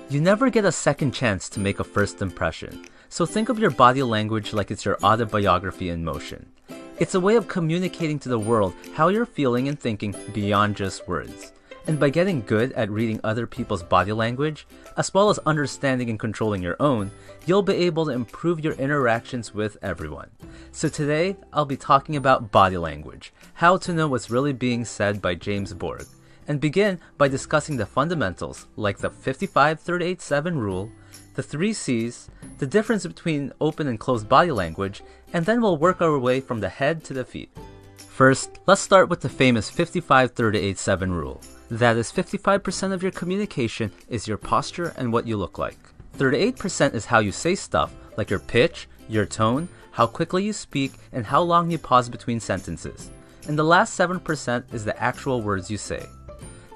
You never get a second chance to make a first impression, so think of your body language like it's your autobiography in motion. It's a way of communicating to the world how you're feeling and thinking beyond just words. And by getting good at reading other people's body language, as well as understanding and controlling your own, you'll be able to improve your interactions with everyone. So today, I'll be talking about body language, how to know what's really being said by James Borg, and begin by discussing the fundamentals like the 55-38-7 rule, the 3 C's, the difference between open and closed body language, and then we'll work our way from the head to the feet. First, let's start with the famous 55-38-7 rule. That is, 55% of your communication is your posture and what you look like. 38% is how you say stuff, like your pitch, your tone, how quickly you speak, and how long you pause between sentences. And the last 7% is the actual words you say.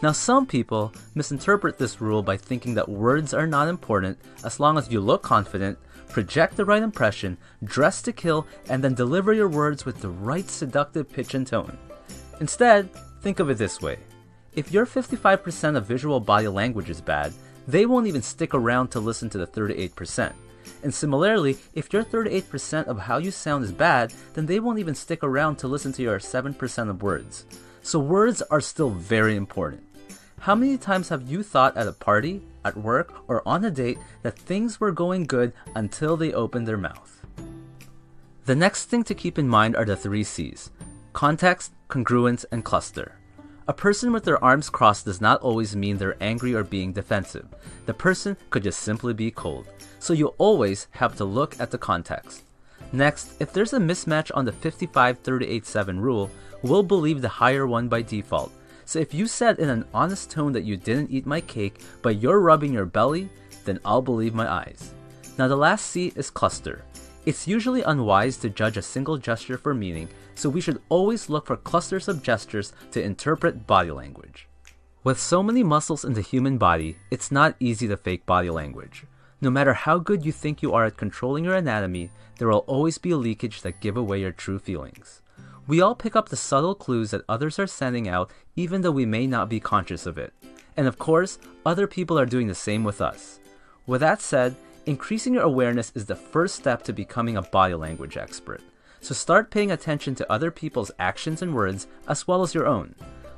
Now, some people misinterpret this rule by thinking that words are not important as long as you look confident, project the right impression, dress to kill, and then deliver your words with the right seductive pitch and tone. Instead, think of it this way. If your 55% of visual body language is bad, they won't even stick around to listen to the 38%. And similarly, if your 38% of how you sound is bad, then they won't even stick around to listen to your 7% of words. So words are still very important. How many times have you thought at a party, at work, or on a date that things were going good until they opened their mouth? The next thing to keep in mind are the 3 C's: context, congruence, and cluster. A person with their arms crossed does not always mean they're angry or being defensive. The person could just simply be cold. So you always have to look at the context. Next, if there's a mismatch on the 55-38-7 rule, we'll believe the higher one by default. So if you said in an honest tone that you didn't eat my cake, but you're rubbing your belly, then I'll believe my eyes. Now the last C is cluster. It's usually unwise to judge a single gesture for meaning, so we should always look for clusters of gestures to interpret body language. With so many muscles in the human body, it's not easy to fake body language. No matter how good you think you are at controlling your anatomy, there will always be leakage that give away your true feelings. We all pick up the subtle clues that others are sending out even though we may not be conscious of it. And of course, other people are doing the same with us. With that said, increasing your awareness is the first step to becoming a body language expert. So start paying attention to other people's actions and words as well as your own.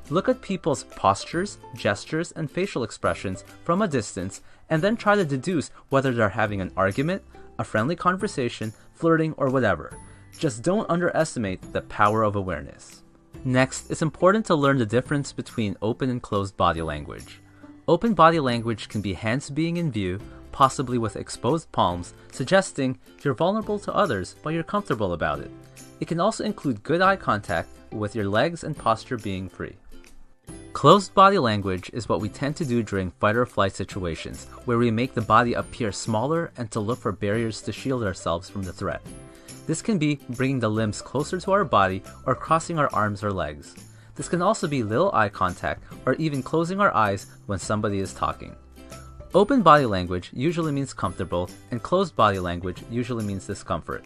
Look at people's postures, gestures, and facial expressions from a distance and then try to deduce whether they're having an argument, a friendly conversation, flirting, or whatever. Just don't underestimate the power of awareness. Next, it's important to learn the difference between open and closed body language. Open body language can be hands being in view, possibly with exposed palms, suggesting you're vulnerable to others but you're comfortable about it. It can also include good eye contact with your legs and posture being free. Closed body language is what we tend to do during fight or flight situations, where we make the body appear smaller and to look for barriers to shield ourselves from the threat. This can be bringing the limbs closer to our body or crossing our arms or legs. This can also be little eye contact or even closing our eyes when somebody is talking. Open body language usually means comfortable, and closed body language usually means discomfort.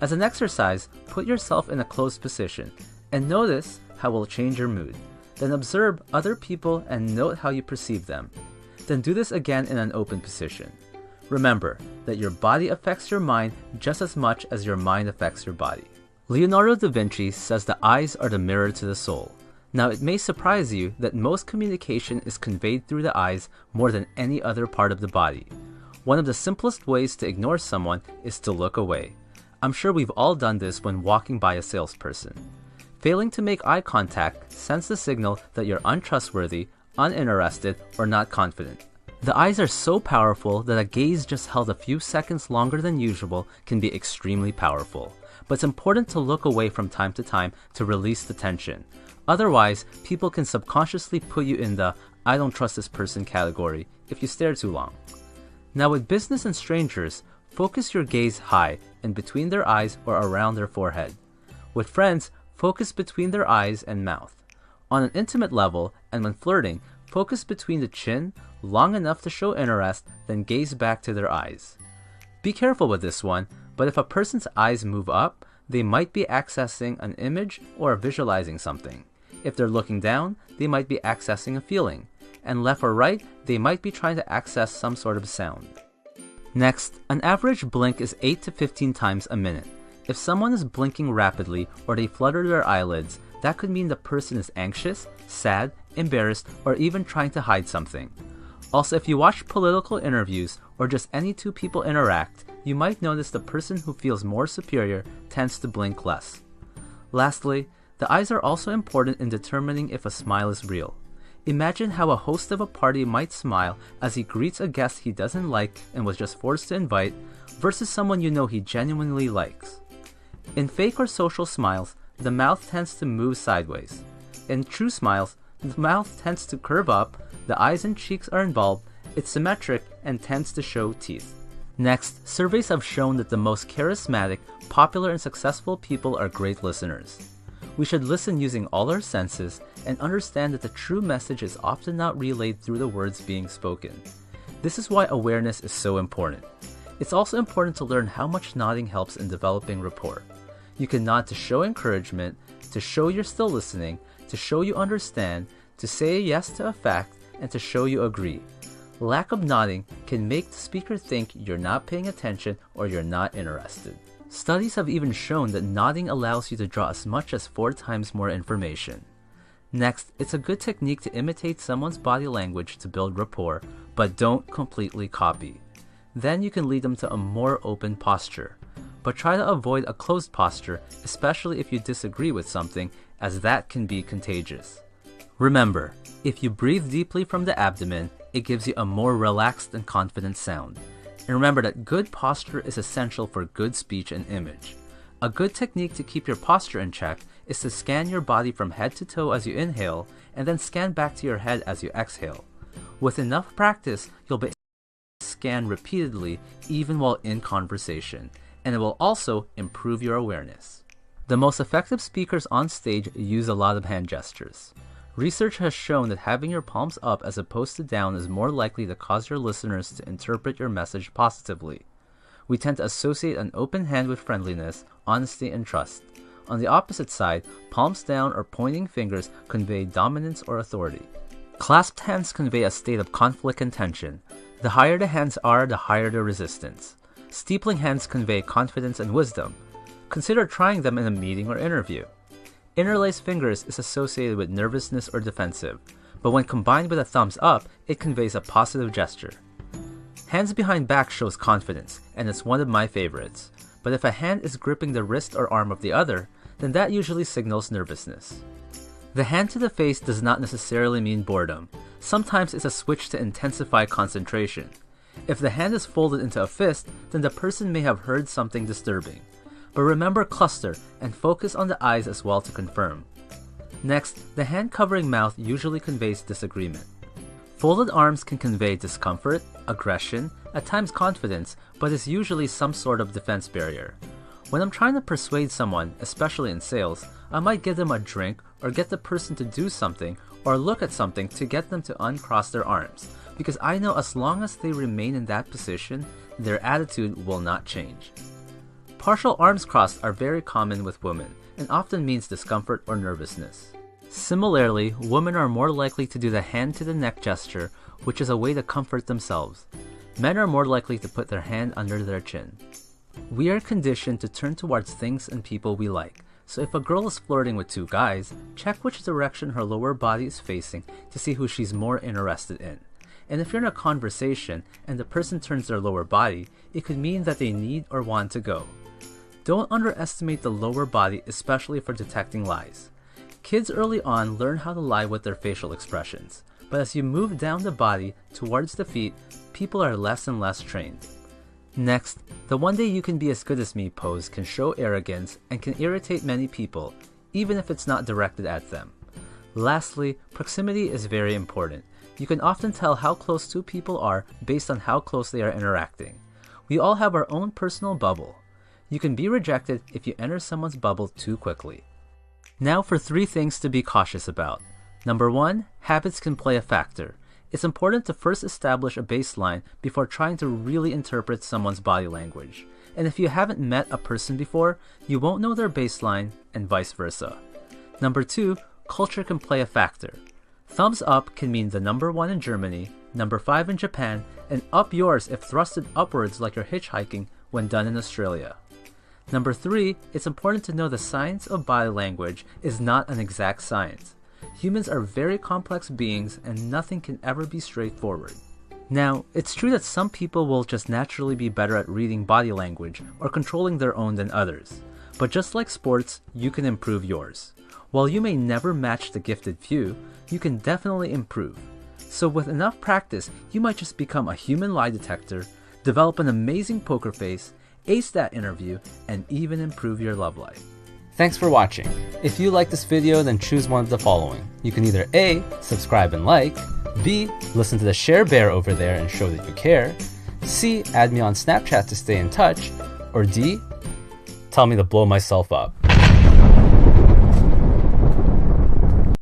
As an exercise, put yourself in a closed position and notice how it will change your mood. Then observe other people and note how you perceive them. Then do this again in an open position. Remember that your body affects your mind just as much as your mind affects your body. Leonardo da Vinci says the eyes are the mirror to the soul. Now, it may surprise you that most communication is conveyed through the eyes more than any other part of the body. One of the simplest ways to ignore someone is to look away. I'm sure we've all done this when walking by a salesperson. Failing to make eye contact sends the signal that you're untrustworthy, uninterested, or not confident. The eyes are so powerful that a gaze just held a few seconds longer than usual can be extremely powerful. But it's important to look away from time to time to release the tension. Otherwise, people can subconsciously put you in the "I don't trust this person" category if you stare too long. Now with business and strangers, focus your gaze high and between their eyes or around their forehead. With friends, focus between their eyes and mouth. On an intimate level, and when flirting, focus between the chin, long enough to show interest, then gaze back to their eyes. Be careful with this one, but if a person's eyes move up, they might be accessing an image or visualizing something. If they're looking down, they might be accessing a feeling. and left or right, they might be trying to access some sort of sound. Next, an average blink is 8 to 15 times a minute. If someone is blinking rapidly or they flutter their eyelids, that could mean the person is anxious, sad, embarrassed, or even trying to hide something. Also, if you watch political interviews or just any two people interact, you might notice the person who feels more superior tends to blink less. Lastly, the eyes are also important in determining if a smile is real. Imagine how a host of a party might smile as he greets a guest he doesn't like and was just forced to invite, versus someone you know he genuinely likes. In fake or social smiles, the mouth tends to move sideways. In true smiles, the mouth tends to curve up, the eyes and cheeks are involved, it's symmetric, and tends to show teeth. Next, surveys have shown that the most charismatic, popular, and successful people are great listeners. We should listen using all our senses and understand that the true message is often not relayed through the words being spoken. This is why awareness is so important. It's also important to learn how much nodding helps in developing rapport. You can nod to show encouragement, to show you're still listening, to show you understand, to say yes to a fact, and to show you agree. Lack of nodding can make the speaker think you're not paying attention or you're not interested. Studies have even shown that nodding allows you to draw as much as 4 times more information. Next, it's a good technique to imitate someone's body language to build rapport, but don't completely copy. Then you can lead them to a more open posture. But try to avoid a closed posture, especially if you disagree with something, as that can be contagious. Remember, if you breathe deeply from the abdomen, it gives you a more relaxed and confident sound. And remember that good posture is essential for good speech and image. A good technique to keep your posture in check is to scan your body from head to toe as you inhale, and then scan back to your head as you exhale. With enough practice, you'll be able to scan repeatedly even while in conversation, and it will also improve your awareness. The most effective speakers on stage use a lot of hand gestures. Research has shown that having your palms up as opposed to down is more likely to cause your listeners to interpret your message positively. We tend to associate an open hand with friendliness, honesty, and trust. On the opposite side, palms down or pointing fingers convey dominance or authority. Clasped hands convey a state of conflict and tension. The higher the hands are, the higher the resistance. Steepling hands convey confidence and wisdom. Consider trying them in a meeting or interview. Interlaced fingers is associated with nervousness or defensive, but when combined with a thumbs up, it conveys a positive gesture. Hands behind back shows confidence, and it's one of my favorites. But if a hand is gripping the wrist or arm of the other, then that usually signals nervousness. The hand to the face does not necessarily mean boredom. Sometimes it's a switch to intensify concentration. If the hand is folded into a fist, then the person may have heard something disturbing. But remember cluster and focus on the eyes as well to confirm. Next, the hand covering mouth usually conveys disagreement. Folded arms can convey discomfort, aggression, at times confidence, but is usually some sort of defense barrier. When I'm trying to persuade someone, especially in sales, I might give them a drink or get the person to do something or look at something to get them to uncross their arms, because I know as long as they remain in that position, their attitude will not change. Partial arms crossed are very common with women and often means discomfort or nervousness. Similarly, women are more likely to do the hand to the neck gesture, which is a way to comfort themselves. Men are more likely to put their hand under their chin. We are conditioned to turn towards things and people we like, so if a girl is flirting with 2 guys, check which direction her lower body is facing to see who she's more interested in. And if you're in a conversation and the person turns their lower body, it could mean that they need or want to go. Don't underestimate the lower body, especially for detecting lies. Kids early on learn how to lie with their facial expressions, but as you move down the body towards the feet, people are less and less trained. Next, the "one day you can be as good as me" pose can show arrogance and can irritate many people, even if it's not directed at them. Lastly, proximity is very important. You can often tell how close 2 people are based on how close they are interacting. We all have our own personal bubble. You can be rejected if you enter someone's bubble too quickly. Now for 3 things to be cautious about. Number 1, habits can play a factor. It's important to first establish a baseline before trying to really interpret someone's body language. And if you haven't met a person before, you won't know their baseline, and vice versa. Number 2, culture can play a factor. Thumbs up can mean the number 1 in Germany, number 5 in Japan, and up yours if thrusted upwards like you're hitchhiking when done in Australia. Number 3, it's important to know the science of body language is not an exact science. Humans are very complex beings and nothing can ever be straightforward. Now, it's true that some people will just naturally be better at reading body language or controlling their own than others. But just like sports, you can improve yours. While you may never match the gifted few, you can definitely improve. So with enough practice, you might just become a human lie detector, develop an amazing poker face, ace that interview, and even improve your love life. Thanks for watching. If you like this video, then choose one of the following. You can either A, subscribe and like, B, listen to the share bear over there and show that you care, C, add me on Snapchat to stay in touch, or D, tell me to blow myself up.